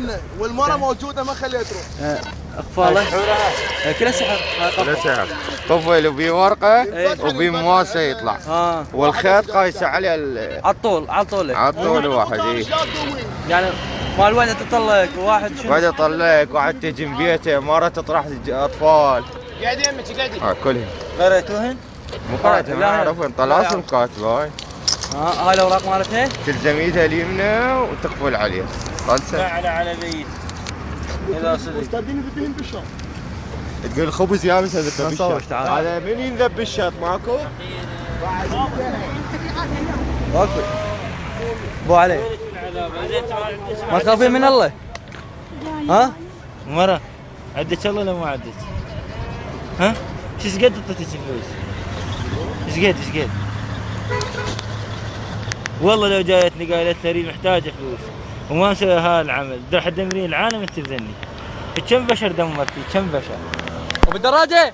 يمنا والمره موجوده ما خليها تروح. اخفاله كله سحر. لا سحر. طفل وبي ورقه وبي مواسه يطلع. والخيط قايسه على على الطول على الطول واحد. يعني مال واحد تطلق واحد شنو؟ واحد يطلق واحد تجي من بيته مره تطرح اطفال. قاعد يمك قاعد. كلهم. قريتوهن؟ مو قريتها ما اعرفهم طلاسم كاتبه هاي. هاي الاوراق مالتها؟ تلزم ايدها اليمنى وتقفل عليها. خلصه. على بيت. اذا صدق. استاذيني بدهن بالشط. تقول الخبز يابس هذا بالشط. هذا من ينذب بالشط ماكو؟ واقف. ابو علي. ما تخافين من الله؟ ها؟ مرة عدت الله ولا ما عدت؟ ها؟ ايش قد اعطيتك فلوس؟ ايش قد؟ والله لو جايتني قالت لي محتاجة فلوس وما نسوي هذا العمل، حد تدمرين العالم انت بذني. كم بشر دمرتي؟ كم بشر؟ وبالدراجة